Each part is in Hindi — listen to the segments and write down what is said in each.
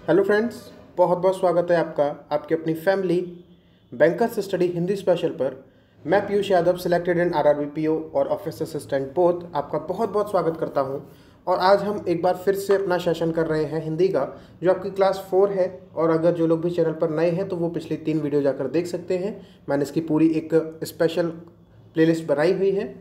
हेलो फ्रेंड्स, बहुत बहुत स्वागत है आपका आपकी अपनी family bankers study Hindi special पर। मैं Piyush Yadav, selected in RRB PO और ऑफिस असिस्टेंट बोथ, आपका बहुत बहुत स्वागत करता हूं। और आज हम एक बार फिर से अपना सेशन कर रहे हैं हिंदी का, जो आपकी क्लास 4 है। और अगर जो लोग भी चैनल पर नए हैं तो वो पिछली 3 वीडियो जाकर देख सकते हैं। मैंने इसकी पूरी एक स्पेशल प्लेलिस्ट बनाई हुई है।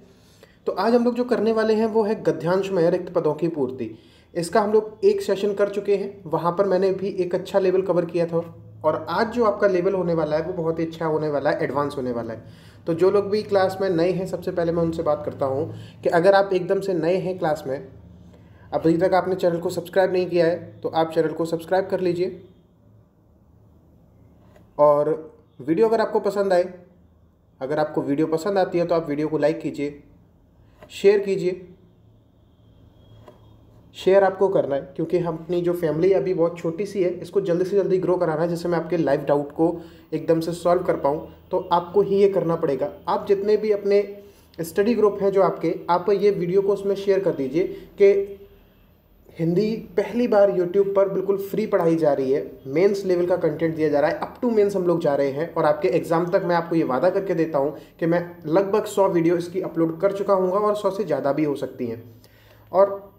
तो आज हम लोग जो करने वाले हैं वो है गद्यांश में रिक्त पदों की पूर्ति। इसका हम लोग एक सेशन कर चुके हैं, वहाँ पर मैंने भी एक अच्छा लेवल कवर किया था। और आज जो आपका लेवल होने वाला है वो बहुत ही अच्छा होने वाला है, एडवांस होने वाला है। तो जो लोग भी क्लास में नए हैं, सबसे पहले मैं उनसे बात करता हूँ कि अगर आप एकदम से नए हैं क्लास में, अभी तक आपने चैनल को सब्सक्राइब नहीं किया है, तो आप चैनल को सब्सक्राइब कर लीजिए। और वीडियो अगर आपको पसंद आए, अगर आपको वीडियो पसंद आती है तो आप वीडियो को लाइक कीजिए, शेयर कीजिए। शेयर आपको करना है क्योंकि हम अपनी जो फैमिली अभी बहुत छोटी सी है, इसको जल्दी से जल्दी ग्रो कराना है, जिससे मैं आपके लाइफ डाउट को एकदम से सॉल्व कर पाऊँ। तो आपको ही ये करना पड़ेगा। आप जितने भी अपने स्टडी ग्रुप हैं जो आपके, आप ये वीडियो को उसमें शेयर कर दीजिए कि हिंदी पहली बार यूट्यूब पर बिल्कुल फ्री पढ़ाई जा रही है। मेंस लेवल का कंटेंट दिया जा रहा है, अप टू मेंस हम लोग जा रहे हैं। और आपके एग्जाम तक मैं आपको ये वादा करके देता हूँ कि मैं लगभग 100 वीडियो इसकी अपलोड कर चुका हूँ, और 100 से ज़्यादा भी हो सकती हैं। और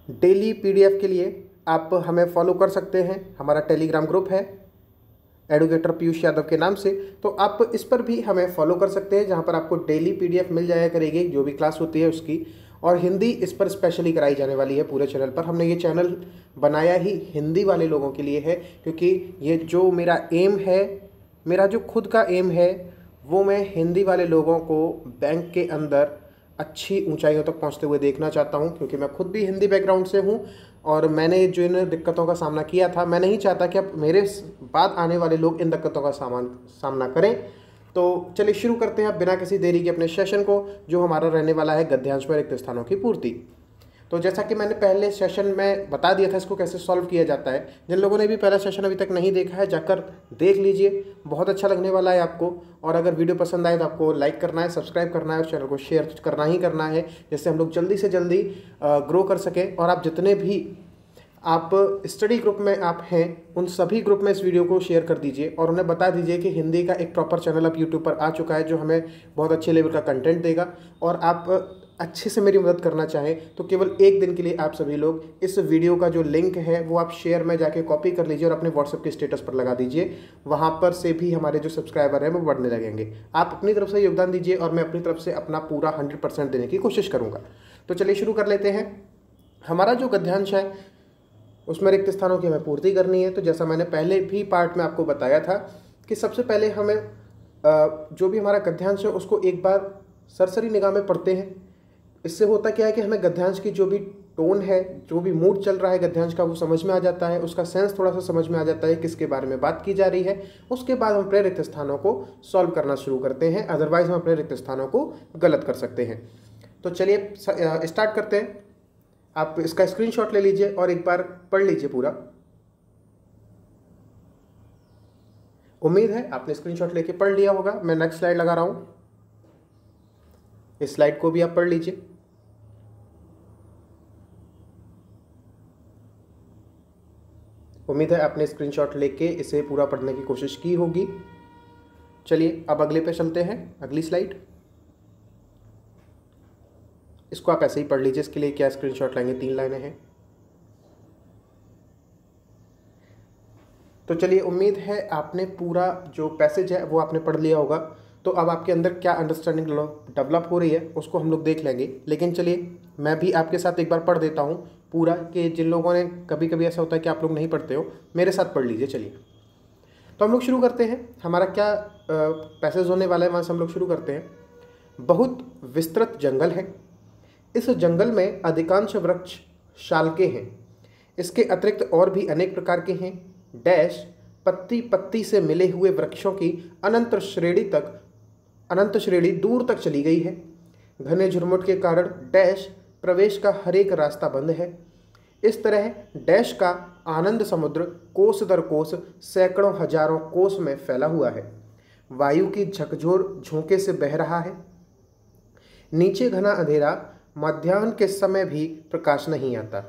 डेली पीडीएफ के लिए आप हमें फॉलो कर सकते हैं। हमारा टेलीग्राम ग्रुप है एडुकेटर पीयूष यादव के नाम से, तो आप इस पर भी हमें फॉलो कर सकते हैं, जहां पर आपको डेली पीडीएफ मिल जाया करेगी जो भी क्लास होती है उसकी। और हिंदी इस पर स्पेशली कराई जाने वाली है पूरे चैनल पर। हमने ये चैनल बनाया ही हिंदी वाले लोगों के लिए है, क्योंकि ये जो मेरा एम है, मेरा जो खुद का एम है, वो मैं हिंदी वाले लोगों को बैंक के अंदर अच्छी ऊंचाइयों तक पहुंचते हुए देखना चाहता हूं। क्योंकि मैं खुद भी हिंदी बैकग्राउंड से हूं और मैंने जो इन दिक्कतों का सामना किया था, मैं नहीं चाहता कि अब मेरे बाद आने वाले लोग इन दिक्कतों का सामना करें। तो चलिए शुरू करते हैं बिना किसी देरी के अपने सेशन को, जो हमारा रहने वाला है गद्यांश में रिक्त स्थानों की पूर्ति। तो जैसा कि मैंने पहले सेशन में बता दिया था इसको कैसे सॉल्व किया जाता है। जिन लोगों ने भी पहला सेशन अभी तक नहीं देखा है, जाकर देख लीजिए, बहुत अच्छा लगने वाला है आपको। और अगर वीडियो पसंद आए तो आपको लाइक करना है, सब्सक्राइब करना है और चैनल को शेयर करना ही करना है, जिससे हम लोग जल्दी से जल्दी ग्रो कर सकें। और आप जितने भी आप स्टडी ग्रुप में आप हैं, उन सभी ग्रुप में इस वीडियो को शेयर कर दीजिए और उन्हें बता दीजिए कि हिंदी का एक प्रॉपर चैनल अब यूट्यूब पर आ चुका है, जो हमें बहुत अच्छे लेवल का कंटेंट देगा। और आप अच्छे से मेरी मदद करना चाहें तो केवल एक दिन के लिए आप सभी लोग इस वीडियो का जो लिंक है वो आप शेयर में जाके कॉपी कर लीजिए और अपने व्हाट्सएप के स्टेटस पर लगा दीजिए। वहाँ पर से भी हमारे जो सब्सक्राइबर हैं वो बढ़ने लगेंगे। आप अपनी तरफ से योगदान दीजिए और मैं अपनी तरफ से अपना पूरा 100% देने की कोशिश करूँगा। तो चलिए शुरू कर लेते हैं। हमारा जो गद्यांश है उसमें रिक्त स्थानों की हमें पूर्ति करनी है। तो जैसा मैंने पहले भी पार्ट में आपको बताया था कि सबसे पहले हमें जो भी हमारा गद्यांश है उसको एक बार सरसरी निगाह में पढ़ते हैं। इससे होता क्या है कि हमें गद्यांश की जो भी टोन है, जो भी मूड चल रहा है गद्यांश का, वो समझ में आ जाता है। उसका सेंस थोड़ा सा समझ में आ जाता है, किसके बारे में बात की जा रही है। उसके बाद हम अपने रिक्त स्थानों को सॉल्व करना शुरू करते हैं, अदरवाइज हम अपने रिक्त स्थानों को गलत कर सकते हैं। तो चलिए स्टार्ट करते हैं। आप इसका स्क्रीनशॉट ले लीजिए और एक बार पढ़ लीजिए पूरा। उम्मीद है आपने स्क्रीनशॉट लेके पढ़ लिया होगा। मैं नेक्स्ट स्लाइड लगा रहा हूं, इस स्लाइड को भी आप पढ़ लीजिए। उम्मीद है आपने स्क्रीनशॉट लेके इसे पूरा पढ़ने की कोशिश की होगी। चलिए अब अगले पे चलते हैं, अगली स्लाइड। इसको आप ऐसे ही पढ़ लीजिए, इसके लिए क्या स्क्रीनशॉट लेंगे, 3 लाइनें हैं। तो चलिए, उम्मीद है आपने पूरा जो पैसेज है वो आपने पढ़ लिया होगा। तो अब आपके अंदर क्या अंडरस्टैंडिंग डेवलप हो रही है उसको हम लोग देख लेंगे। लेकिन चलिए मैं भी आपके साथ एक बार पढ़ देता हूँ पूरा, कि जिन लोगों ने कभी कभी ऐसा होता है कि आप लोग नहीं पढ़ते हो, मेरे साथ पढ़ लीजिए। चलिए तो हम लोग शुरू करते हैं। हमारा क्या पैसेज होने वाला है वहाँ से हम लोग शुरू करते हैं। बहुत विस्तृत जंगल है, इस जंगल में अधिकांश वृक्ष शाल के हैं। इसके अतिरिक्त और भी अनेक प्रकार के हैं। डैश पत्ती पत्ती से मिले हुए वृक्षों की अनंत श्रेणी दूर तक चली गई है। घने झुरमुट के कारण डैश प्रवेश का हर एक रास्ता बंद है। इस तरह डैश का आनंद समुद्र कोस दर कोस सैकड़ों हजारों कोस में फैला हुआ है। वायु की झकझोर झोंके से बह रहा है। नीचे घना अंधेरा, मध्याह्न के समय भी प्रकाश नहीं आता।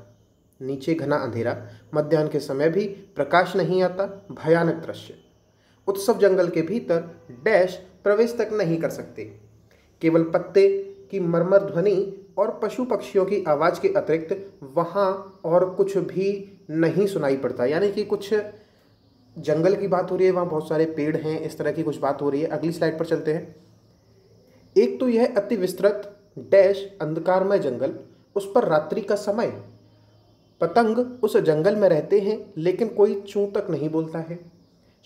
नीचे घना अंधेरा, मध्याह्न के समय भी प्रकाश नहीं आता, भयानक दृश्य। उत्सव जंगल के भीतर डैश प्रवेश तक नहीं कर सकते। केवल पत्ते की मरमर ध्वनि और पशु पक्षियों की आवाज़ के अतिरिक्त वहाँ और कुछ भी नहीं सुनाई पड़ता। यानी कि कुछ जंगल की बात हो रही है, वहाँ बहुत सारे पेड़ हैं, इस तरह की कुछ बात हो रही है। अगली स्लाइड पर चलते हैं। एक तो यह अति विस्तृत डैश अंधकारमय जंगल, उस पर रात्रि का समय। पतंग उस जंगल में रहते हैं लेकिन कोई चूं तक नहीं बोलता है।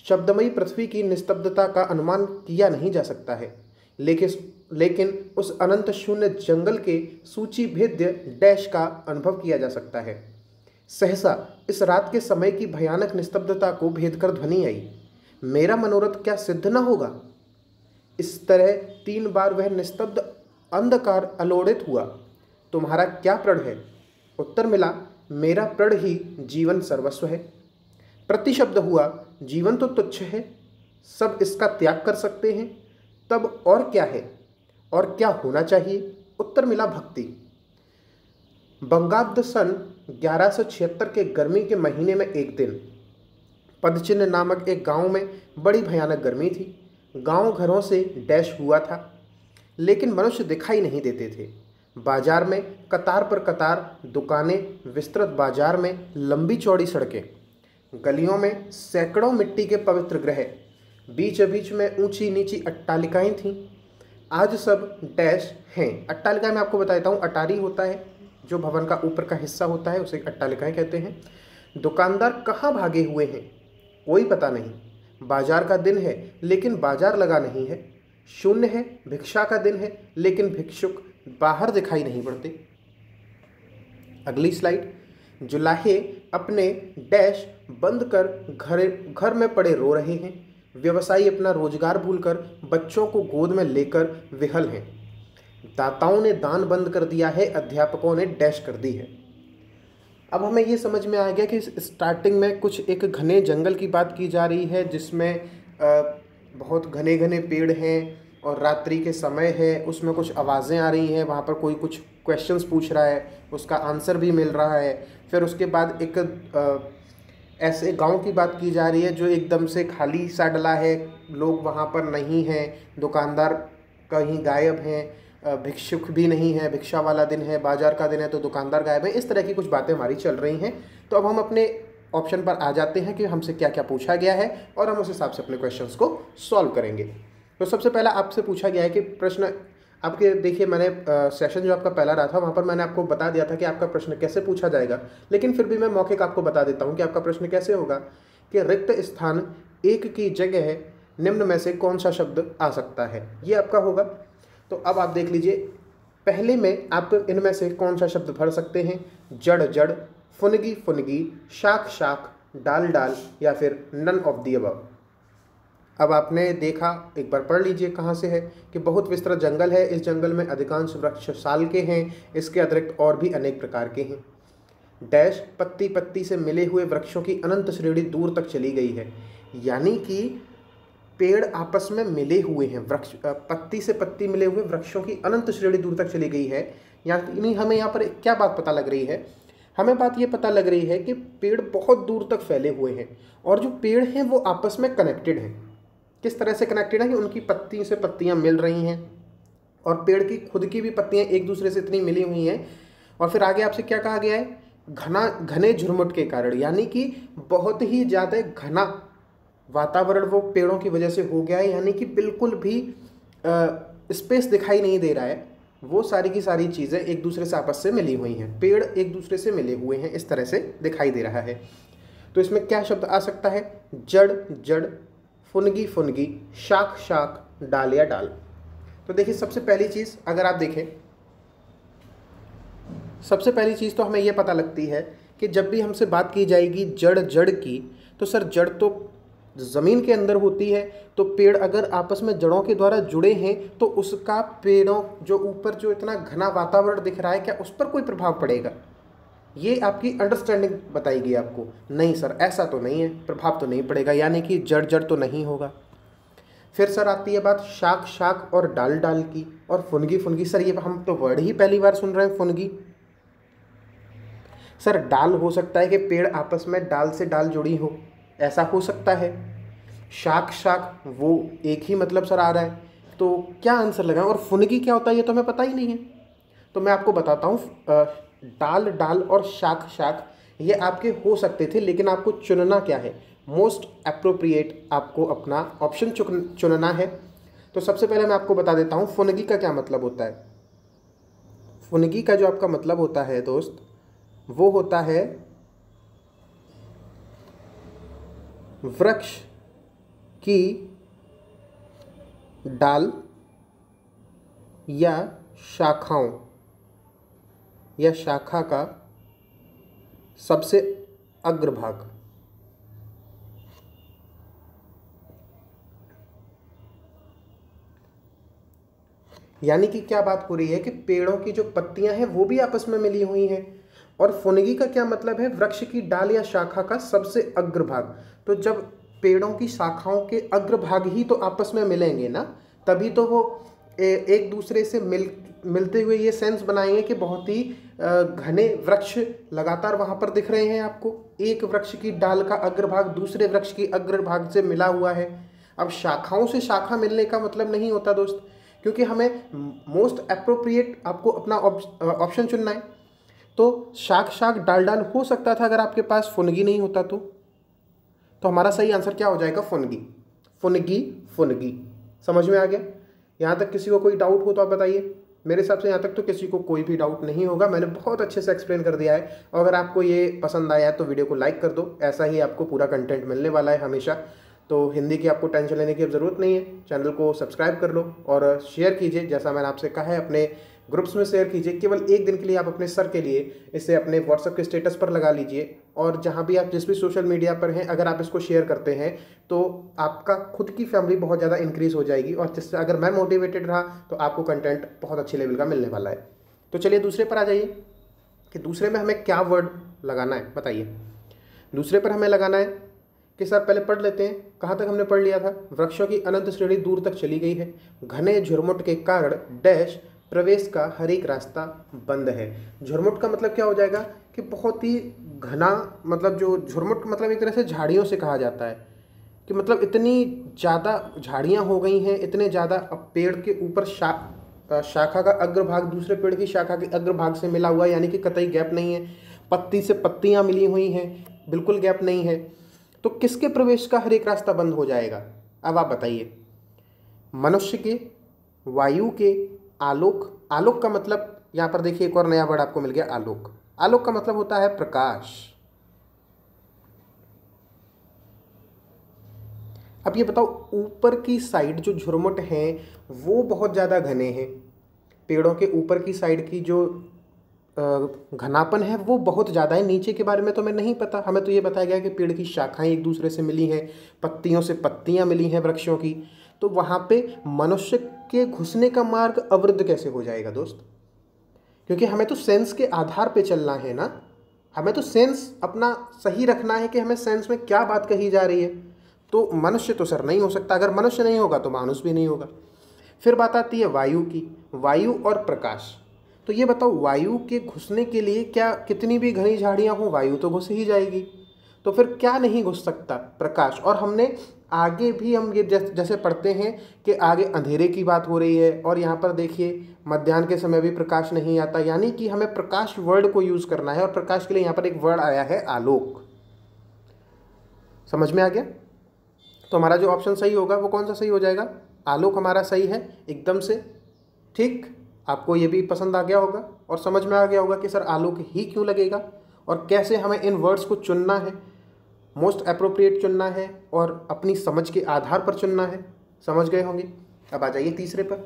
शब्दमयी पृथ्वी की निस्तब्धता का अनुमान किया नहीं जा सकता है, लेकिन उस अनंत शून्य जंगल के सूचीभेद्य डैश का अनुभव किया जा सकता है। सहसा इस रात के समय की भयानक निस्तब्धता को भेद कर ध्वनि आई, मेरा मनोरथ क्या सिद्ध न होगा। इस तरह 3 बार वह निस्तब्ध अंधकार अलोड़ित हुआ। तुम्हारा क्या प्रण है? उत्तर मिला, मेरा प्रण ही जीवन सर्वस्व है। प्रतिशब्द हुआ, जीवन तो तुच्छ है, सब इसका त्याग कर सकते हैं, तब और क्या है और क्या होना चाहिए? उत्तर मिला, भक्ति। बंगाब्द सन 1176 के गर्मी के महीने में एक दिन पदचिन्ह नामक एक गांव में बड़ी भयानक गर्मी थी। गांव घरों से डैश हुआ था लेकिन मनुष्य दिखाई नहीं देते थे। बाजार में कतार पर कतार दुकानें, विस्तृत बाजार में लंबी चौड़ी सड़कें, गलियों में सैकड़ों मिट्टी के पवित्र गृह, बीच बीच में ऊंची नीची अट्टालिकाएं थीं। आज सब डैश हैं। अट्टालिका मैं आपको बता देता हूँ, अटारी होता है जो भवन का ऊपर का हिस्सा होता है, उसे अट्टालिकाएं कहते हैं। दुकानदार कहाँ भागे हुए हैं कोई पता नहीं। बाजार का दिन है लेकिन बाजार लगा नहीं है। शून्य है, भिक्षा का दिन है लेकिन भिक्षुक बाहर दिखाई नहीं पड़ते। अगली स्लाइड। जुलाहे अपने डैश बंद कर घर में पड़े रो रहे हैं। व्यवसायी अपना रोजगार भूलकर बच्चों को गोद में लेकर विहल हैं। दाताओं ने दान बंद कर दिया है, अध्यापकों ने डैश कर दी है। अब हमें ये समझ में आ गया कि स्टार्टिंग में कुछ एक घने जंगल की बात की जा रही है जिसमें बहुत घने घने पेड़ हैं और रात्रि के समय है, उसमें कुछ आवाज़ें आ रही हैं, वहाँ पर कोई कुछ क्वेश्चंस पूछ रहा है, उसका आंसर भी मिल रहा है। फिर उसके बाद एक ऐसे गांव की बात की जा रही है जो एकदम से खाली सा डला है, लोग वहाँ पर नहीं हैं, दुकानदार कहीं गायब हैं, भिक्षुक भी नहीं है, भिक्षा वाला दिन है, बाजार का दिन है तो दुकानदार गायब है। इस तरह की कुछ बातें हमारी चल रही हैं। तो अब हम अपने ऑप्शन पर आ जाते हैं कि हमसे क्या क्या पूछा गया है और हम उस हिसाब से अपने क्वेश्चंस को सॉल्व करेंगे। तो सबसे पहला आपसे पूछा गया है कि प्रश्न आपके, देखिए मैंने सेशन जो आपका पहला रहा था वहाँ पर मैंने आपको बता दिया था कि आपका प्रश्न कैसे पूछा जाएगा, लेकिन फिर भी मैं मौके का आपको बता देता हूँ कि आपका प्रश्न कैसे होगा कि रिक्त स्थान 1 की जगह निम्न में से कौन सा शब्द आ सकता है, ये आपका होगा। तो अब आप देख लीजिए, पहले में आप इनमें से कौन सा शब्द भर सकते हैं? जड़ जड़, फुनगी फुनगी, शाख शाख, डाल डाल या फिर नन ऑफ दी अबव। अब आपने देखा, एक बार पढ़ लीजिए कहाँ से है कि बहुत विस्तृत जंगल है, इस जंगल में अधिकांश वृक्ष साल के हैं, इसके अतिरिक्त और भी अनेक प्रकार के हैं। डैश पत्ती पत्ती से मिले हुए वृक्षों की अनंत श्रेणी दूर तक चली गई है। यानी कि पेड़ आपस में मिले हुए हैं, वृक्ष पत्ती से पत्ती मिले हुए वृक्षों की अनंत श्रेणी दूर तक चली गई है। यानी हमें यहाँ पर क्या बात पता लग रही है? हमें बात ये पता लग रही है कि पेड़ बहुत दूर तक फैले हुए हैं और जो पेड़ हैं वो आपस में कनेक्टेड हैं। किस तरह से कनेक्टेड है कि उनकी पत्ती से पत्तियां मिल रही हैं और पेड़ की खुद की भी पत्तियां एक दूसरे से इतनी मिली हुई हैं। और फिर आगे आपसे क्या कहा गया है? घने झुरमुट के कारण, यानी कि बहुत ही ज़्यादा घना वातावरण वो पेड़ों की वजह से हो गया है, यानी कि बिल्कुल भी स्पेस दिखाई नहीं दे रहा है। वो सारी की सारी चीज़ें एक दूसरे से आपस से मिली हुई हैं, पेड़ एक दूसरे से मिले हुए हैं, इस तरह से दिखाई दे रहा है। तो इसमें क्या शब्द आ सकता है? जड़ जड़, फुनगी फुनगी, शाख शाख, डाल या डाल। तो देखिए, सबसे पहली चीज़ अगर आप देखें, सबसे पहली चीज़ तो हमें यह पता लगती है कि जब भी हमसे बात की जाएगी जड़ जड़ की, तो सर जड़ तो ज़मीन के अंदर होती है, तो पेड़ अगर आपस में जड़ों के द्वारा जुड़े हैं तो उसका पेड़ों जो ऊपर जो इतना घना वातावरण दिख रहा है, क्या उस पर कोई प्रभाव पड़ेगा? ये आपकी अंडरस्टैंडिंग बताएगी आपको। नहीं सर, ऐसा तो नहीं है, प्रभाव तो नहीं पड़ेगा, यानी कि जड़ जड़ तो नहीं होगा। फिर सर आती है बात शाख शाख और डाल डाल की और फुनगी फुनगी। सर ये हम तो वर्ड ही पहली बार सुन रहे हैं, फुनगी। सर डाल हो सकता है कि पेड़ आपस में डाल से डाल जुड़ी हो, ऐसा हो सकता है। शाख शाख वो एक ही मतलब सर आ रहा है, तो क्या आंसर लगाएं? और फुनगी क्या होता है ये तो हमें पता ही नहीं है। तो मैं आपको बताता हूँ, डाल डाल और शाख शाख ये आपके हो सकते थे, लेकिन आपको चुनना क्या है, मोस्ट अप्रोप्रिएट आपको अपना ऑप्शन चुनना है। तो सबसे पहले मैं आपको बता देता हूँ फुनगी का क्या मतलब होता है। फुनगी का जो आपका मतलब होता है दोस्त, वो होता है वृक्ष की डाल या शाखाओं या शाखा का सबसे अग्रभाग। यानी कि क्या बात हो रही है कि पेड़ों की जो पत्तियां हैं वो भी आपस में मिली हुई हैं। और फुनगी का क्या मतलब है, वृक्ष की डाल या शाखा का सबसे अग्रभाग। तो जब पेड़ों की शाखाओं के अग्रभाग ही तो आपस में मिलेंगे ना, तभी तो वो एक दूसरे से मिलते हुए ये सेंस बनाएंगे कि बहुत ही घने वृक्ष लगातार वहां पर दिख रहे हैं आपको। एक वृक्ष की डाल का अग्रभाग दूसरे वृक्ष की अग्रभाग से मिला हुआ है। अब शाखाओं से शाखा मिलने का मतलब नहीं होता दोस्त, क्योंकि हमें मोस्ट अप्रोप्रिएट आपको अपना ऑप्शन चुनना है। तो शाख शाख डाल डाल हो सकता था अगर आपके पास फुनगी नहीं होता तो हमारा सही आंसर क्या हो जाएगा, फुनगी। फुनगी फुनगी। समझ में आ गया? यहाँ तक किसी को कोई डाउट हो तो आप बताइए। मेरे हिसाब से यहाँ तक तो किसी को कोई भी डाउट नहीं होगा, मैंने बहुत अच्छे से एक्सप्लेन कर दिया है। और अगर आपको ये पसंद आया है तो वीडियो को लाइक कर दो, ऐसा ही आपको पूरा कंटेंट मिलने वाला है हमेशा। तो हिंदी की आपको टेंशन लेने की अब ज़रूरत नहीं है, चैनल को सब्सक्राइब कर लो और शेयर कीजिए, जैसा मैंने आपसे कहा है अपने ग्रुप्स में शेयर कीजिए। केवल एक दिन के लिए आप अपने सर के लिए इसे अपने व्हाट्सएप के स्टेटस पर लगा लीजिए, और जहाँ भी आप जिस भी सोशल मीडिया पर हैं अगर आप इसको शेयर करते हैं तो आपका खुद की फैमिली बहुत ज़्यादा इंक्रीज़ हो जाएगी, और जिससे अगर मैं मोटिवेटेड रहा तो आपको कंटेंट बहुत अच्छे लेवल का मिलने वाला है। तो चलिए दूसरे पर आ जाइए कि दूसरे में हमें क्या वर्ड लगाना है, बताइए। दूसरे पर हमें लगाना है कि सर पहले पढ़ लेते हैं, कहाँ तक हमने पढ़ लिया था। वृक्षों की अनंत श्रेणी दूर तक चली गई है, घने झुरमुट के कारण डैश प्रवेश का हर एक रास्ता बंद है। झुरमुट का मतलब क्या हो जाएगा कि बहुत ही घना, मतलब जो झुरमुट मतलब एक तरह से झाड़ियों से कहा जाता है कि मतलब इतनी ज़्यादा झाड़ियाँ हो गई हैं, इतने ज़्यादा। अब पेड़ के ऊपर शाखा का अग्रभाग दूसरे पेड़ की शाखा के अग्रभाग से मिला हुआ है, यानी कि कतई गैप नहीं है। पत्ती से पत्तियाँ मिली हुई हैं, बिल्कुल गैप नहीं है। तो किसके प्रवेश का हर एक रास्ता बंद हो जाएगा? अब आप बताइए। मनुष्य के, वायु के, आलोक। आलोक का मतलब यहाँ पर देखिए एक और नया वर्ड आपको मिल गया, आलोक। आलोक का मतलब होता है प्रकाश। अब ये बताओ, ऊपर की साइड जो झुरमुट हैं वो बहुत ज़्यादा घने हैं। पेड़ों के ऊपर की साइड की जो घनापन है वो बहुत ज़्यादा है। नीचे के बारे में तो हमें नहीं पता, हमें तो ये बताया गया कि पेड़ की शाखाएं एक दूसरे से मिली हैं, पत्तियों से पत्तियां मिली हैं वृक्षों की। तो वहाँ पे मनुष्य के घुसने का मार्ग अवरुद्ध कैसे हो जाएगा दोस्त? क्योंकि हमें तो सेंस के आधार पे चलना है ना, हमें तो सेंस अपना सही रखना है कि हमें सेंस में क्या बात कही जा रही है। तो मनुष्य तो सर नहीं हो सकता, अगर मनुष्य नहीं होगा तो मानुष भी नहीं होगा। फिर बात आती है वायु की, वायु और प्रकाश। तो ये बताओ, वायु के घुसने के लिए क्या कितनी भी घनी झाड़ियाँ हों वायु तो घुस ही जाएगी, तो फिर क्या नहीं घुस सकता? प्रकाश। और हमने आगे भी हम ये जैसे पढ़ते हैं कि आगे अंधेरे की बात हो रही है, और यहाँ पर देखिए मध्याह्न के समय भी प्रकाश नहीं आता, यानी कि हमें प्रकाश वर्ड को यूज़ करना है। और प्रकाश के लिए यहाँ पर एक वर्ड आया है आलोक। समझ में आ गया? तो हमारा जो ऑप्शन सही होगा वो कौन सा सही हो जाएगा? आलोक हमारा सही है एकदम से। ठीक, आपको ये भी पसंद आ गया होगा और समझ में आ गया होगा कि सर आलोक ही क्यों लगेगा और कैसे हमें इन वर्ड्स को चुनना है, मोस्ट अप्रोप्रिएट चुनना है और अपनी समझ के आधार पर चुनना है। समझ गए होंगे। अब आ जाइए तीसरे पर।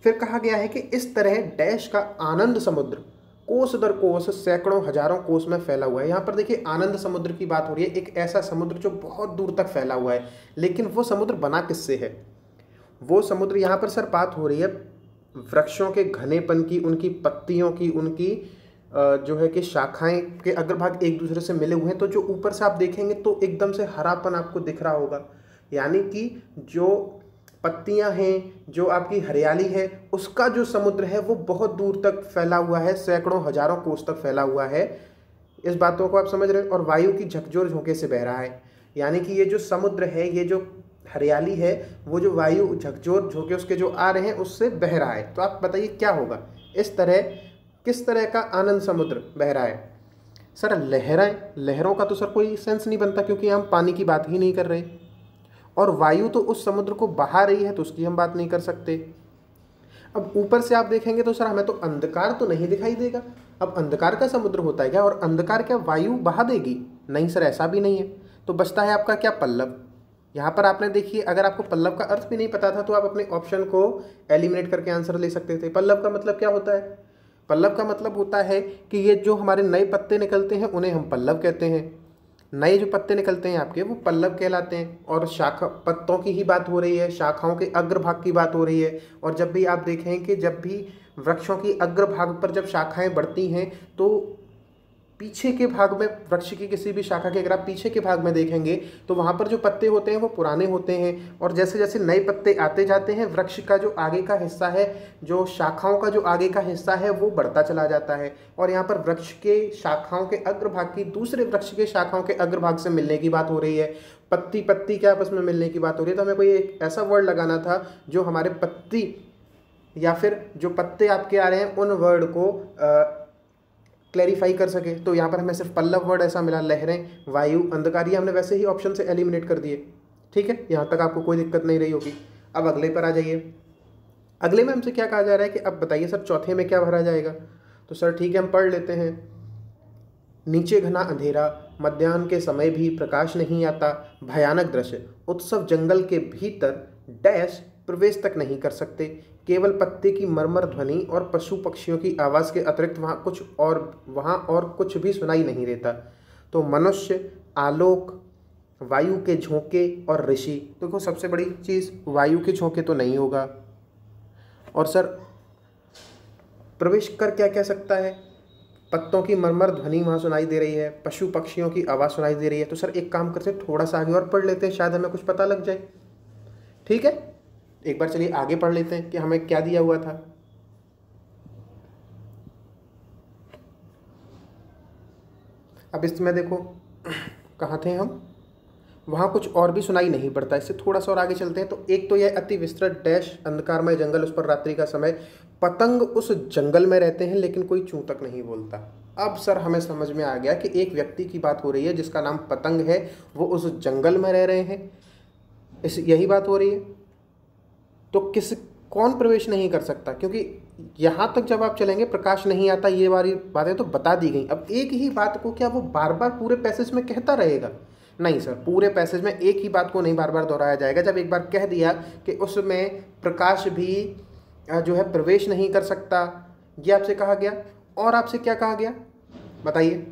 फिर कहा गया है कि इस तरह डैश का आनंद समुद्र कोस दर कोस सैकड़ों हजारों कोस में फैला हुआ है। यहाँ पर देखिए आनंद समुद्र की बात हो रही है, एक ऐसा समुद्र जो बहुत दूर तक फैला हुआ है। लेकिन वो समुद्र बना किससे है? वो समुद्र, यहाँ पर सर बात हो रही है वृक्षों के घनेपन की, उनकी पत्तियों की, उनकी जो है कि शाखाएं के अग्रभाग एक दूसरे से मिले हुए हैं। तो जो ऊपर से आप देखेंगे तो एकदम से हरापन आपको दिख रहा होगा, यानी कि जो पत्तियां हैं, जो आपकी हरियाली है, उसका जो समुद्र है वो बहुत दूर तक फैला हुआ है, सैकड़ों हजारों कोस तक फैला हुआ है। इस बातों को आप समझ रहे हैं। और वायु की झकझोर झोंके से बह रहा है, यानी कि ये जो समुद्र है, ये जो हरियाली है, वो जो वायु झकझोर झोंके उसके जो आ रहे हैं उससे बह रहा है। तो आप बताइए क्या होगा, इस तरह किस तरह का आनंद समुद्र बह रहा है। सर लहरें, लहरों का तो सर कोई सेंस नहीं बनता, क्योंकि हम पानी की बात ही नहीं कर रहे। और वायु तो उस समुद्र को बहा रही है, तो उसकी हम बात नहीं कर सकते। अब ऊपर से आप देखेंगे तो सर हमें तो अंधकार तो नहीं दिखाई देगा। अब अंधकार का समुद्र होता है क्या, और अंधकार क्या वायु बहा देगी? नहीं सर, ऐसा भी नहीं है। तो बचता है आपका क्या, पल्लव। यहाँ पर आपने देखिए, अगर आपको पल्लव का अर्थ भी नहीं पता था तो आप अपने ऑप्शन को एलिमिनेट करके आंसर ले सकते थे। पल्लव का मतलब क्या होता है? पल्लव का मतलब होता है कि ये जो हमारे नए पत्ते निकलते हैं उन्हें हम पल्लव कहते हैं। नए जो पत्ते निकलते हैं आपके, वो पल्लव कहलाते हैं। और शाखा, पत्तों की ही बात हो रही है, शाखाओं के अग्रभाग की बात हो रही है। और जब भी आप देखें कि जब भी वृक्षों की अग्रभाग पर जब शाखाएं बढ़ती हैं, तो पीछे के भाग में, वृक्ष की किसी भी शाखा के अगर आप पीछे के भाग में देखेंगे तो वहाँ पर जो पत्ते होते हैं वो पुराने होते हैं। और जैसे जैसे नए पत्ते आते जाते हैं, वृक्ष का जो आगे का हिस्सा है, जो शाखाओं का जो आगे का हिस्सा है, वो बढ़ता चला जाता है। और यहाँ पर वृक्ष के शाखाओं के अग्रभाग की दूसरे वृक्ष के शाखाओं के अग्रभाग से मिलने की बात हो रही है। पत्ती पत्ती के आपस में मिलने की बात हो रही है। तो हमें कोई एक ऐसा वर्ड लगाना था जो हमारे पत्ती या फिर जो पत्ते आपके आ रहे हैं उन वर्ड को क्लैरिफाई कर सके। तो यहाँ पर हमें सिर्फ पल्लव वर्ड ऐसा मिला, लहरें, वायु, अंधकार, ये हमने वैसे ही ऑप्शन से एलिमिनेट कर दिए। ठीक है, यहाँ तक आपको कोई दिक्कत नहीं रही होगी। अब अगले पर आ जाइए। अगले में हमसे क्या कहा जा रहा है कि अब बताइए सर चौथे में क्या भरा जाएगा। तो सर ठीक है, हम पढ़ लेते हैं। नीचे घना अंधेरा, मध्याह्न के समय भी प्रकाश नहीं आता, भयानक दृश्य, उत्सव जंगल के भीतर डैश प्रवेश तक नहीं कर सकते, केवल पत्ते की मरमर ध्वनि और पशु पक्षियों की आवाज़ के अतिरिक्त वहाँ और कुछ भी सुनाई नहीं देता। तो मनुष्य, आलोक, वायु के झोंके और ऋषि। देखो सबसे बड़ी चीज़, वायु के झोंके तो नहीं होगा। और सर प्रवेश कर क्या कह सकता है? पत्तों की मरमर ध्वनि वहाँ सुनाई दे रही है, पशु पक्षियों की आवाज़ सुनाई दे रही है। तो सर एक काम करते हैं, थोड़ा सा आगे और पढ़ लेते हैं, शायद हमें कुछ पता लग जाए। ठीक है, एक बार चलिए आगे पढ़ लेते हैं कि हमें क्या दिया हुआ था। अब इसमें देखो कहाँ थे हम, वहाँ कुछ और भी सुनाई नहीं पड़ता। इससे थोड़ा सा और आगे चलते हैं। तो एक तो यह अति विस्तृत डैश अंधकारमय जंगल, उस पर रात्रि का समय, पतंग उस जंगल में रहते हैं लेकिन कोई चूं तक नहीं बोलता। अब सर हमें समझ में आ गया कि एक व्यक्ति की बात हो रही है जिसका नाम पतंग है, वो उस जंगल में रह रहे हैं, यही बात हो रही है। तो कौन प्रवेश नहीं कर सकता? क्योंकि यहाँ तक जब आप चलेंगे प्रकाश नहीं आता, ये वाली बातें तो बता दी गई। अब एक ही बात को क्या वो बार बार पूरे पैसेज में कहता रहेगा? नहीं सर, पूरे पैसेज में एक ही बात को नहीं बार बार दोहराया जाएगा। जब एक बार कह दिया कि उसमें प्रकाश भी जो है प्रवेश नहीं कर सकता, ये आपसे कहा गया। और आपसे क्या कहा गया बताइए?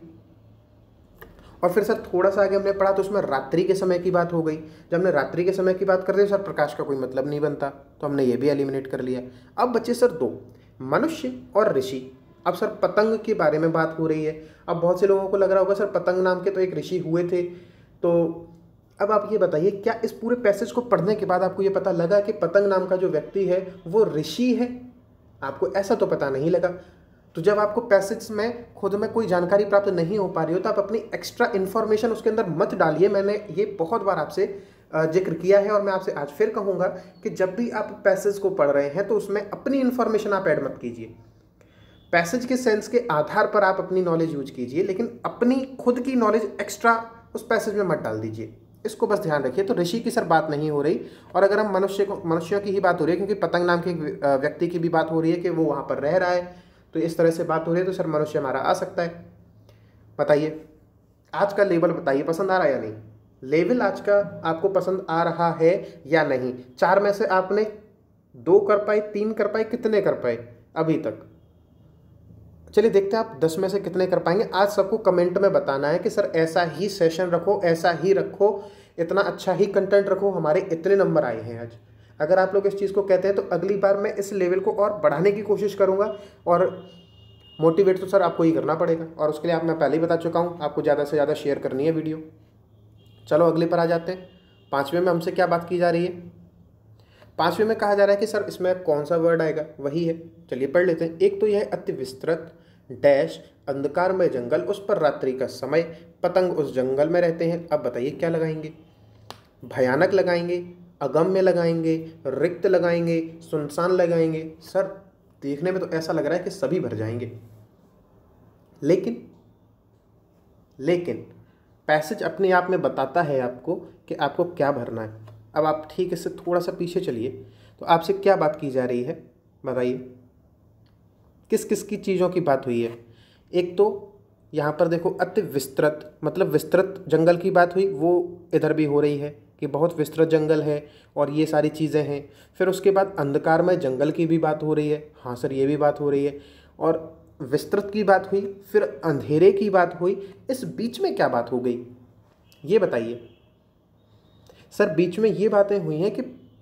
और फिर सर थोड़ा सा आगे हमने पढ़ा तो उसमें रात्रि के समय की बात हो गई। जब हमने रात्रि के समय की बात कर दी सर, प्रकाश का कोई मतलब नहीं बनता, तो हमने ये भी एलिमिनेट कर लिया। अब बचे सर दो, मनुष्य और ऋषि। अब सर पतंग के बारे में बात हो रही है। अब बहुत से लोगों को लग रहा होगा सर पतंग नाम के तो एक ऋषि हुए थे। तो अब आप ये बताइए, क्या इस पूरे पैसेज को पढ़ने के बाद आपको ये पता लगा कि पतंग नाम का जो व्यक्ति है वो ऋषि है? आपको ऐसा तो पता नहीं लगा। तो जब आपको पैसेज में खुद में कोई जानकारी प्राप्त नहीं हो पा रही हो तो आप अपनी एक्स्ट्रा इन्फॉर्मेशन उसके अंदर मत डालिए। मैंने ये बहुत बार आपसे जिक्र किया है और मैं आपसे आज फिर कहूँगा कि जब भी आप पैसेज को पढ़ रहे हैं तो उसमें अपनी इन्फॉर्मेशन आप ऐड मत कीजिए। पैसेज के सेंस के आधार पर आप अपनी नॉलेज यूज कीजिए, लेकिन अपनी खुद की नॉलेज एक्स्ट्रा उस पैसेज में मत डाल दीजिए। इसको बस ध्यान रखिए। तो ऋषि की सर बात नहीं हो रही। और अगर हम मनुष्यों की ही बात हो रही है, क्योंकि पतंग नाम के व्यक्ति की भी बात हो रही है कि वो वहाँ पर रह रहा है, तो इस तरह से बात हो रही है, तो सर मनुष्य हमारा आ सकता है। बताइए आज का लेवल बताइए, पसंद आ रहा है या नहीं? लेवल आज का आपको पसंद आ रहा है या नहीं? 4 में से आपने 2 कर पाए, 3 कर पाए, कितने कर पाए अभी तक? चलिए देखते हैं आप 10 में से कितने कर पाएंगे। आज सबको कमेंट में बताना है कि सर ऐसा ही सेशन रखो, ऐसा ही रखो, इतना अच्छा ही कंटेंट रखो, हमारे इतने नंबर आए हैं आज। अगर आप लोग इस चीज़ को कहते हैं तो अगली बार मैं इस लेवल को और बढ़ाने की कोशिश करूँगा। और मोटिवेट तो सर आपको ही करना पड़ेगा, और उसके लिए मैं पहले ही बता चुका हूँ, आपको ज़्यादा से ज़्यादा शेयर करनी है वीडियो। चलो अगले पर आ जाते हैं। 5वें में हमसे क्या बात की जा रही है? 5वें में कहा जा रहा है कि सर इसमें कौन सा वर्ड आएगा, वही है। चलिए पढ़ लेते हैं। एक तो यह अति विस्तृत, डैश अंधकारमय जंगल, उस पर रात्रि का समय, पतंग उस जंगल में रहते हैं। अब बताइए क्या लगाएंगे? भयानक लगाएंगे, अगम्य लगाएंगे, रिक्त लगाएंगे, सुनसान लगाएंगे? सर देखने में तो ऐसा लग रहा है कि सभी भर जाएंगे, लेकिन पैसेज अपने आप में बताता है आपको कि आपको क्या भरना है। अब आप ठीक इससे थोड़ा सा पीछे चलिए, तो आपसे क्या बात की जा रही है बताइए? किस किस की चीज़ों की बात हुई है? एक तो यहाँ पर देखो अति विस्तृत, मतलब विस्तृत जंगल की बात हुई, वो इधर भी हो रही है कि बहुत विस्तृत जंगल है और ये सारी चीज़ें हैं। फिर उसके बाद अंधकारमय जंगल की भी बात हो रही है, हाँ सर ये भी बात हो रही है, और विस्तृत की बात हुई, फिर अंधेरे की बात हुई। इस बीच में क्या बात हो गई ये बताइए? सर बीच में ये बातें हुई हैं कि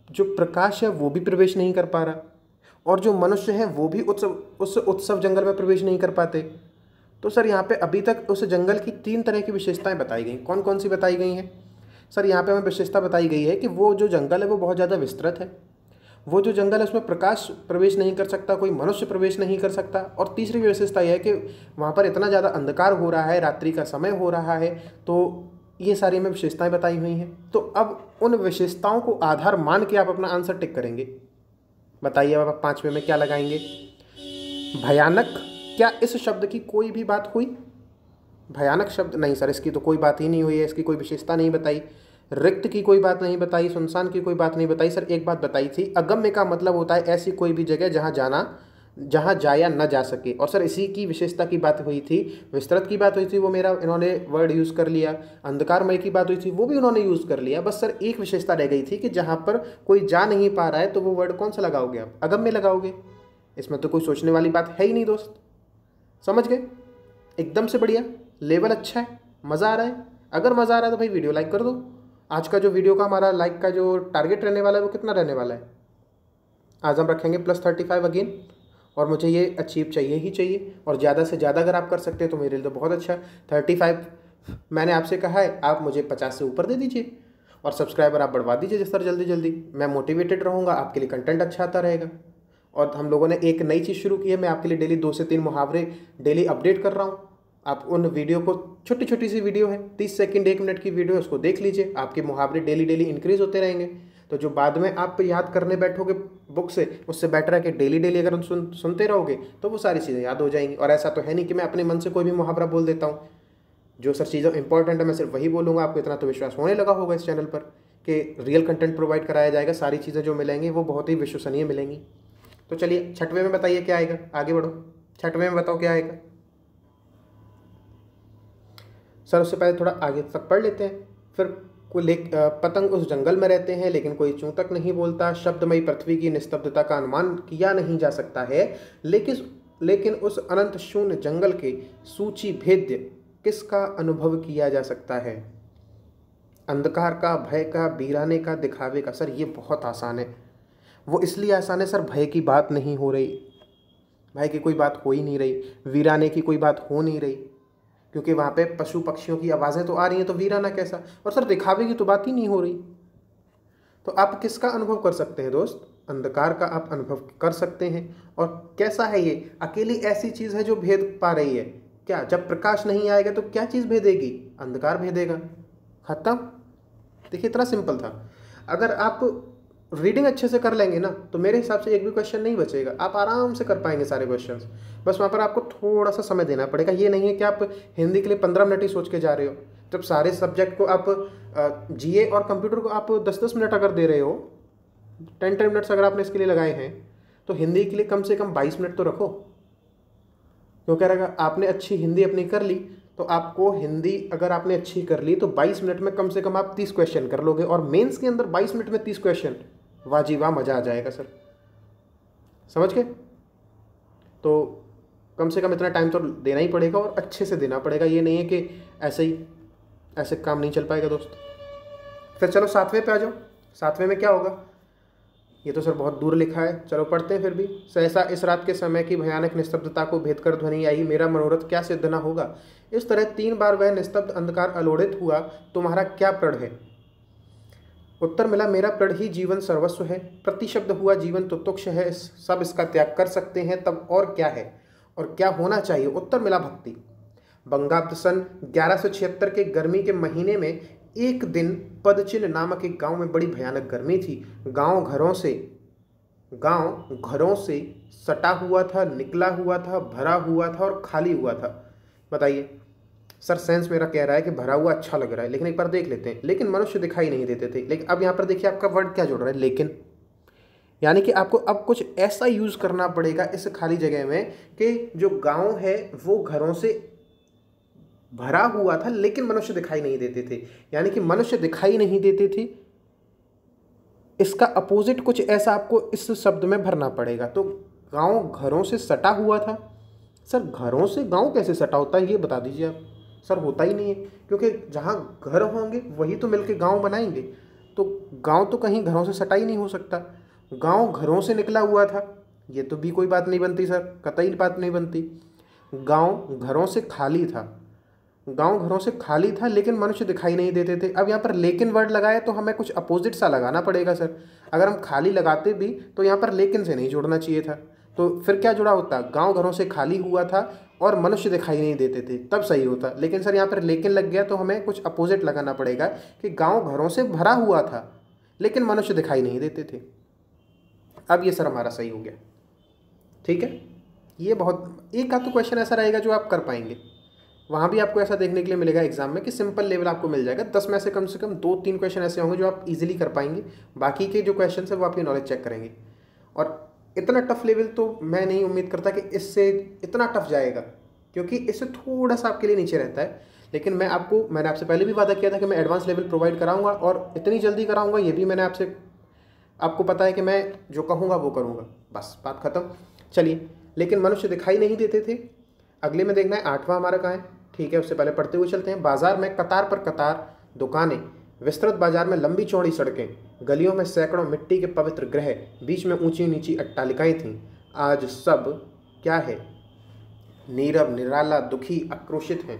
जो प्रकाश है वो भी प्रवेश नहीं कर पा रहा, और जो मनुष्य है वो भी उस उत्सव जंगल में प्रवेश नहीं कर पाते। तो सर यहाँ पे अभी तक उस जंगल की 3 तरह की विशेषताएं बताई गई। कौन कौन सी बताई गई हैं? सर यहाँ पे हमें विशेषता बताई गई है कि वो जो जंगल है वो बहुत ज़्यादा विस्तृत है, वो जो जंगल है उसमें प्रकाश प्रवेश नहीं कर सकता, कोई मनुष्य प्रवेश नहीं कर सकता, और तीसरी विशेषता यह है कि वहाँ पर इतना ज़्यादा अंधकार हो रहा है, रात्रि का समय हो रहा है। तो ये सारी हमें विशेषताएं बताई हुई हैं। तो अब उन विशेषताओं को आधार मान के आप अपना आंसर टिक करेंगे। बताइए अब आप 5वें में क्या लगाएंगे? भयानक, क्या इस शब्द की कोई भी बात हुई? भयानक शब्द नहीं सर, इसकी तो कोई बात ही नहीं हुई है, इसकी कोई विशेषता नहीं बताई। रिक्त की कोई बात नहीं बताई, सुनसान की कोई बात नहीं बताई। सर एक बात बताई थी, अगम्य का मतलब होता है ऐसी कोई भी जगह जहाँ जाया न जा सके, और सर इसी की विशेषता की बात हुई थी। विस्तृत की बात हुई थी, वो मेरा इन्होंने वर्ड यूज़ कर लिया। अंधकारमय की बात हुई थी, वो भी उन्होंने यूज़ कर लिया। बस सर एक विशेषता रह गई थी कि जहाँ पर कोई जा नहीं पा रहा है, तो वो वर्ड कौन सा लगाओगे आप? अगम्य लगाओगे। इसमें तो कोई सोचने वाली बात है ही नहीं दोस्त, समझ गए? एकदम से बढ़िया, लेवल अच्छा है, मज़ा आ रहा है। अगर मज़ा आ रहा है तो भाई वीडियो लाइक कर दो। आज का जो वीडियो का हमारा लाइक का जो टारगेट रहने वाला है वो कितना रहने वाला है? आज हम रखेंगे +35 अगेन, और मुझे ये अचीव चाहिए ही चाहिए, और ज़्यादा से ज़्यादा अगर आप कर सकते हैं तो मेरे लिए तो बहुत अच्छा। 35 मैंने आपसे कहा है, आप मुझे 50 से ऊपर दे दीजिए, और सब्सक्राइबर आप बढ़वा दीजिए जिस तरह जल्दी जल्दी। मैं मोटिवेटेड रहूँगा, आपके लिए कंटेंट अच्छा आता रहेगा। और हम लोगों ने एक नई चीज़ शुरू की है, मैं आपके लिए डेली 2 से 3 मुहावरे डेली अपडेट कर रहा हूँ। आप उन वीडियो को, छोटी छोटी सी वीडियो है, 30 सेकंड 1 मिनट की वीडियो है, उसको देख लीजिए। आपके मुहावरे डेली डेली इंक्रीज़ होते रहेंगे। तो जो बाद में आप याद करने बैठोगे बुक से, उससे बेटर है कि डेली डेली अगर सुनते रहोगे तो वो सारी चीज़ें याद हो जाएंगी। और ऐसा तो है नहीं कि मैं अपने मन से कोई भी मुहावरा बोल देता हूँ। जो सर चीज़ें इंपॉर्टेंट है मैं सिर्फ वही बोलूँगा। आपको इतना तो विश्वास होने लगा होगा इस चैनल पर कि रियल कंटेंट प्रोवाइड कराया जाएगा। सारी चीज़ें जो मिलेंगी वो बहुत ही विश्वसनीय मिलेंगी। तो चलिए 6वें में बताइए क्या आएगा, आगे बढ़ो। 6वें में बताओ क्या आएगा सर? उससे पहले थोड़ा आगे तक पढ़ लेते हैं। फिर पतंग उस जंगल में रहते हैं लेकिन कोई चूं तक नहीं बोलता। शब्दमयी पृथ्वी की निस्तब्धता का अनुमान किया नहीं जा सकता है, लेकिन उस अनंत शून्य जंगल के सूची भेद्य किसका अनुभव किया जा सकता है? अंधकार का, भय का, वीराने का, दिखावे का? सर ये बहुत आसान है। वो इसलिए आसान है सर, भय की बात नहीं हो रही, भय की कोई बात हो ही नहीं रही, वीराने की कोई बात हो नहीं रही, क्योंकि वहाँ पे पशु पक्षियों की आवाज़ें तो आ रही हैं, तो वीराना कैसा? और सर दिखावे की तो बात ही नहीं हो रही। तो आप किसका अनुभव कर सकते हैं दोस्त? अंधकार का आप अनुभव कर सकते हैं। और कैसा है ये? अकेली ऐसी चीज़ है जो भेद पा रही है क्या? जब प्रकाश नहीं आएगा तो क्या चीज़ भेदेगी? अंधकार भेदेगा। खत्म। देखिए इतना सिंपल था। अगर आप रीडिंग अच्छे से कर लेंगे ना तो मेरे हिसाब से एक भी क्वेश्चन नहीं बचेगा, आप आराम से कर पाएंगे सारे क्वेश्चंस। बस वहाँ पर आपको थोड़ा सा समय देना पड़ेगा। ये नहीं है कि आप हिंदी के लिए 15 मिनट ही सोच के जा रहे हो। जब सारे सब्जेक्ट को आप जीए और कंप्यूटर को आप 10-10 मिनट अगर दे रहे हो, 10-10 मिनट्स अगर आपने इसके लिए लगाए हैं, तो हिंदी के लिए कम से कम 22 मिनट तो रखो। क्योंकि अगर आपने अच्छी हिंदी अपनी कर ली तो आपको हिंदी अगर आपने अच्छी कर ली तो 22 मिनट में कम से कम आप 30 क्वेश्चन कर लोगे। और मेंस के अंदर 22 मिनट में 30 क्वेश्चन, वाह जी वाह, मज़ा आ जाएगा सर। समझ गए? तो कम से कम इतना टाइम तो देना ही पड़ेगा और अच्छे से देना पड़ेगा। ये नहीं है कि ऐसे काम नहीं चल पाएगा दोस्त। फिर चलो 7वें पे आ जाओ। 7वें में क्या होगा? ये तो सर बहुत दूर लिखा है, चलो पढ़ते हैं फिर भी। सहसा इस रात के समय की भयानक निस्तब्धता को भेद कर ध्वनि आई, मेरा मनोरथ क्या सिद्ध न होगा। इस तरह 3 बार वह निस्तब्ध अंधकार अलोड़ित हुआ, तुम्हारा क्या प्रण है? उत्तर मिला, मेरा प्रण ही जीवन सर्वस्व है। प्रतिशब्द हुआ, जीवन तो तुच्छ है, सब इसका त्याग कर सकते हैं, तब और क्या है? और क्या होना चाहिए? उत्तर मिला भक्ति। बंगाब्द सन 1176 के गर्मी के महीने में एक दिन पदचिन नामक एक गांव में बड़ी भयानक गर्मी थी। गांव घरों से सटा हुआ था, निकला हुआ था, भरा हुआ था और खाली हुआ था। बताइए सर, सेंस मेरा कह रहा है कि भरा हुआ अच्छा लग रहा है, लेकिन एक बार देख लेते हैं। लेकिन मनुष्य दिखाई नहीं देते थे। लेकिन अब यहाँ पर देखिए आपका वर्ड क्या जुड़ रहा है, लेकिन। यानी कि आपको अब कुछ ऐसा यूज करना पड़ेगा इस खाली जगह में कि जो गांव है वो घरों से भरा हुआ था लेकिन मनुष्य दिखाई नहीं देते थे। यानी कि मनुष्य दिखाई नहीं देते थे, इसका अपोजिट कुछ ऐसा आपको इस शब्द में भरना पड़ेगा। तो गांव घरों से सटा हुआ था। सर घरों से गांव कैसे सटा होता है, ये बता दीजिए आप। सर होता ही नहीं है, क्योंकि जहाँ घर होंगे वही तो मिलके गांव बनाएंगे। तो गांव तो कहीं घरों से सटा ही नहीं हो सकता। गांव घरों से निकला हुआ था, ये तो भी कोई बात नहीं बनती सर, कतई बात नहीं बनती। गांव घरों से खाली था, गांव घरों से खाली था लेकिन मनुष्य दिखाई नहीं देते थे। अब यहाँ पर लेकिन वर्ड लगाया तो हमें कुछ अपोजिट सा लगाना पड़ेगा सर। अगर हम खाली लगाते भी तो यहाँ पर लेकिन से नहीं जोड़ना चाहिए था। तो फिर क्या जुड़ा होता? गांव घरों से खाली हुआ था और मनुष्य दिखाई नहीं देते थे, तब सही होता। लेकिन सर यहाँ पर लेकिन लग गया तो हमें कुछ अपोजिट लगाना पड़ेगा कि गाँव घरों से भरा हुआ था लेकिन मनुष्य दिखाई नहीं देते थे। अब ये सर हमारा सही हो गया। ठीक है, ये बहुत एक आध तो क्वेश्चन ऐसा रहेगा जो आप कर पाएंगे। वहाँ भी आपको ऐसा देखने के लिए मिलेगा एग्जाम में कि सिंपल लेवल आपको मिल जाएगा। 10 में से कम 2-3 क्वेश्चन ऐसे होंगे जो आप इजीली कर पाएंगे। बाकी के जो क्वेश्चन है वो आपकी नॉलेज चेक करेंगे। और इतना टफ लेवल तो मैं नहीं उम्मीद करता कि इससे इतना टफ जाएगा, क्योंकि इससे थोड़ा सा आपके लिए नीचे रहता है। लेकिन मैंने आपसे पहले भी वादा किया था कि मैं एडवांस लेवल प्रोवाइड कराऊंगा, और इतनी जल्दी कराऊंगा ये भी मैंने आपको पता है कि मैं जो कहूँगा वो करूँगा। बस बात खत्म। चलिए, लेकिन मनुष्य दिखाई नहीं देते थे। अगले में देखना है 8वां हमारा कहाँ है। ठीक है, उससे पहले पढ़ते हुए चलते हैं। बाजार में कतार पर कतार दुकानें, विस्तृत बाजार में लंबी चौड़ी सड़कें, गलियों में सैकड़ों मिट्टी के पवित्र गृह, बीच में ऊंची नीची अट्टालिकाएं थीं। आज सब क्या है? नीरव, निराला, दुखी, आक्रोशित हैं।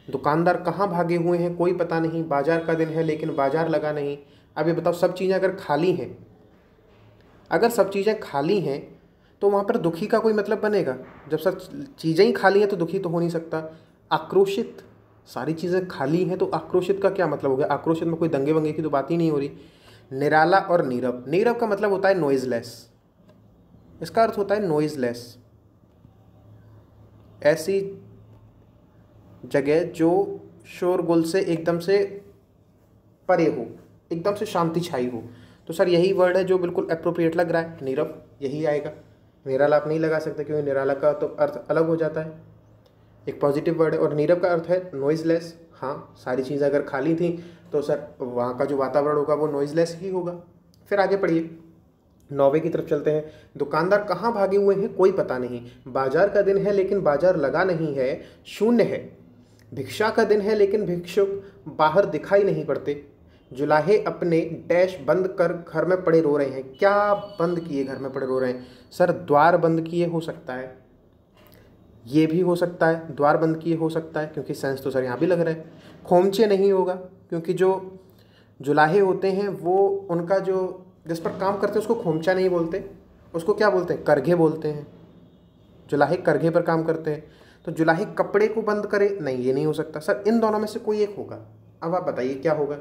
दुकानदार कहाँ भागे हुए हैं कोई पता नहीं। बाजार का दिन है लेकिन बाजार लगा नहीं। अब ये बताओ, सब चीज़ें अगर खाली हैं, अगर सब चीज़ें खाली हैं तो वहाँ पर दुखी का कोई मतलब बनेगा? जब सब चीज़ें ही खाली हैं तो दुखी तो हो नहीं सकता। आक्रोशित, सारी चीज़ें खाली हैं तो आक्रोशित का क्या मतलब हो गया? आक्रोशित में कोई दंगे वंगे की तो बात ही नहीं हो रही। निराला और नीरव, नीरव का मतलब होता है नॉइजलेस, इसका अर्थ होता है नॉइजलेस, ऐसी जगह जो शोरगुल से एकदम से परे हो, एकदम से शांति छाई हो। तो सर यही वर्ड है जो बिल्कुल अप्रोप्रिएट लग रहा है, नीरव यही आएगा। निराला आप नहीं लगा सकते क्योंकि निराला का तो अर्थ अलग हो जाता है, एक पॉजिटिव वर्ड है। और नीरव का अर्थ है नॉइजलेस। हाँ, सारी चीज़ें अगर खाली थी तो सर वहाँ का जो वातावरण होगा वो नॉइजलेस ही होगा। फिर आगे पढ़िए, 9वें की तरफ चलते हैं। दुकानदार कहाँ भागे हुए हैं कोई पता नहीं। बाजार का दिन है लेकिन बाजार लगा नहीं है, शून्य है। भिक्षा का दिन है लेकिन भिक्षुक बाहर दिखाई नहीं पड़ते। जुलाहे अपने डैश बंद कर घर में पड़े रो रहे हैं। क्या बंद किए घर में पड़े रो रहे हैं? सर द्वार बंद किए हो सकता है, ये भी हो सकता है, द्वार बंद किए हो सकता है, क्योंकि सेंस तो सर यहाँ भी लग रहा है। खोमचे नहीं होगा, क्योंकि जो जुलाहे होते हैं वो उनका जो जिस पर काम करते हैं उसको खोमचा नहीं बोलते, उसको क्या बोलते हैं? करघे बोलते हैं। जुलाहे करघे पर काम करते हैं। तो जुलाहे कपड़े को बंद करे, नहीं ये नहीं हो सकता। सर इन दोनों में से कोई एक होगा। अब आप बताइए क्या होगा।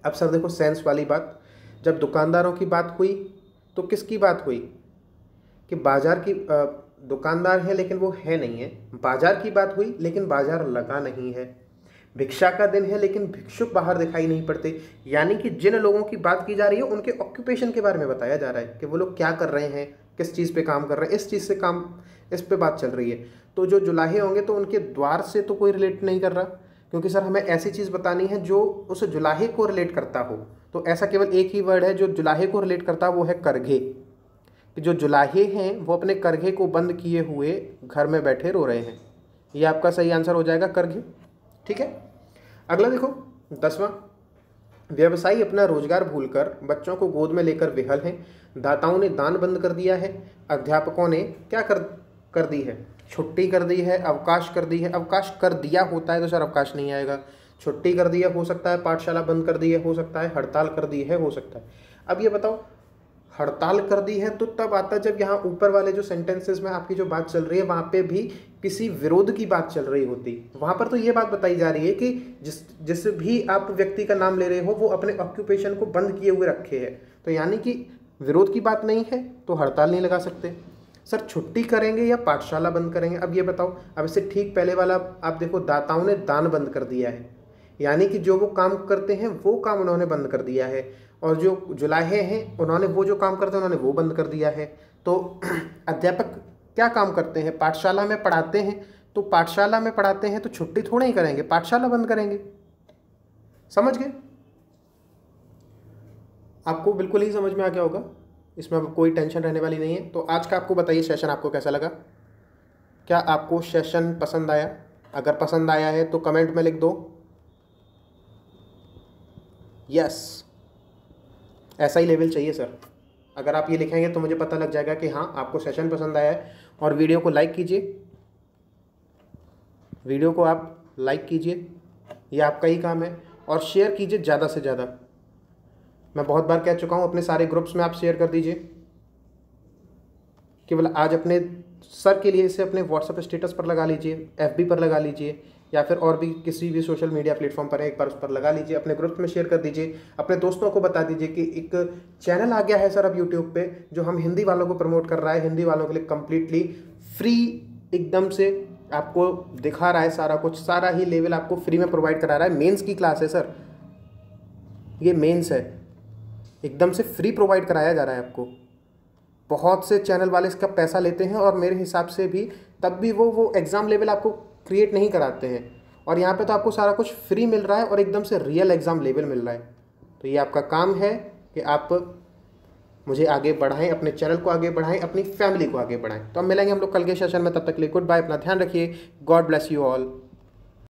अब सर देखो सेंस वाली बात, जब दुकानदारों की बात हुई तो किसकी बात हुई? कि बाजार की दुकानदार है लेकिन वो है नहीं है। बाजार की बात हुई लेकिन बाजार लगा नहीं है। भिक्षा का दिन है लेकिन भिक्षुक बाहर दिखाई नहीं पड़ते। यानी कि जिन लोगों की बात की जा रही है उनके ऑक्यूपेशन के बारे में बताया जा रहा है कि वो लोग क्या कर रहे हैं, किस चीज़ पे काम कर रहे हैं, इस चीज़ से काम, इस पे बात चल रही है। तो जो जुलाहे होंगे तो उनके द्वार से तो कोई रिलेट नहीं कर रहा, क्योंकि सर हमें ऐसी चीज़ बतानी है जो उस जुलाहे को रिलेट करता हो। तो ऐसा केवल एक ही वर्ड है जो जुलाहे को रिलेट करता है, वो है करघे। कि जो जुलाहे हैं वो अपने करघे को बंद किए हुए घर में बैठे रो रहे हैं। ये आपका सही आंसर हो जाएगा, करघे। ठीक है, अगला देखो 10वां। व्यवसायी अपना रोजगार भूलकर बच्चों को गोद में लेकर विहल हैं। दाताओं ने दान बंद कर दिया है। अध्यापकों ने क्या कर दी है? छुट्टी कर दी है, अवकाश कर दी है। अवकाश कर दिया होता है तो सर अवकाश नहीं आएगा। छुट्टी कर दिया हो सकता है, पाठशाला बंद कर दी है हो सकता है, हड़ताल कर दी है हो सकता है। अब ये बताओ, हड़ताल कर दी है तो तब आता जब यहाँ ऊपर वाले जो सेंटेंसेस में आपकी जो बात चल रही है वहाँ पे भी किसी विरोध की बात चल रही होती। वहाँ पर तो ये बात बताई जा रही है कि जिस भी आप व्यक्ति का नाम ले रहे हो वो अपने ऑक्यूपेशन को बंद किए हुए रखे है, तो यानी कि विरोध की बात नहीं है तो हड़ताल नहीं लगा सकते। सर छुट्टी करेंगे या पाठशाला बंद करेंगे, अब ये बताओ। अब इससे ठीक पहले वाला आप देखो, दाताओं ने दान बंद कर दिया है, यानी कि जो वो काम करते हैं वो काम उन्होंने बंद कर दिया है, और जो जुलाहे हैं उन्होंने वो जो काम करते हैं उन्होंने वो बंद कर दिया है। तो अध्यापक क्या काम करते हैं, पाठशाला में पढ़ाते हैं, तो पाठशाला में पढ़ाते हैं तो छुट्टी थोड़ा ही करेंगे, पाठशाला बंद करेंगे। समझ गए? आपको बिल्कुल ही समझ में आ गया होगा, इसमें अब कोई टेंशन रहने वाली नहीं है। तो आज का आपको बताइए सेशन आपको कैसा लगा, क्या आपको सेशन पसंद आया? अगर पसंद आया है तो कमेंट में लिख दो यस, ऐसा ही लेवल चाहिए सर। अगर आप ये लिखेंगे तो मुझे पता लग जाएगा कि हाँ आपको सेशन पसंद आया है। और वीडियो को लाइक कीजिए, वीडियो को आप लाइक कीजिए, ये आपका ही काम है, और शेयर कीजिए ज़्यादा से ज़्यादा। मैं बहुत बार कह चुका हूँ, अपने सारे ग्रुप्स में आप शेयर कर दीजिए। केवल आज अपने सर के लिए इसे अपने व्हाट्सएप स्टेटस पर लगा लीजिए, FB पर लगा लीजिए, या फिर और भी किसी भी सोशल मीडिया प्लेटफॉर्म पर है, एक बार उस पर लगा लीजिए, अपने ग्रुप में शेयर कर दीजिए, अपने दोस्तों को बता दीजिए कि एक चैनल आ गया है सर अब यूट्यूब पे जो हम हिंदी वालों को प्रमोट कर रहा है, हिंदी वालों के लिए कम्प्लीटली फ्री एकदम से आपको दिखा रहा है सारा कुछ, सारा ही लेवल आपको फ्री में प्रोवाइड करा रहा है। मेंस की क्लास है सर, ये मेंस है, एकदम से फ्री प्रोवाइड कराया जा रहा है आपको। बहुत से चैनल वाले इसका पैसा लेते हैं और मेरे हिसाब से भी तब भी वो एग्ज़ाम लेवल आपको क्रिएट नहीं कराते हैं, और यहाँ पे तो आपको सारा कुछ फ्री मिल रहा है और एकदम से रियल एग्ज़ाम लेवल मिल रहा है। तो ये आपका काम है कि आप मुझे आगे बढ़ाएं, अपने चैनल को आगे बढ़ाएं, अपनी फैमिली को आगे बढ़ाएं। तो अब मिलेंगे हम लोग कल के सेशन में, तब तक के लिए गुड बाय, अपना ध्यान रखिए, गॉड ब्लेस यू ऑल।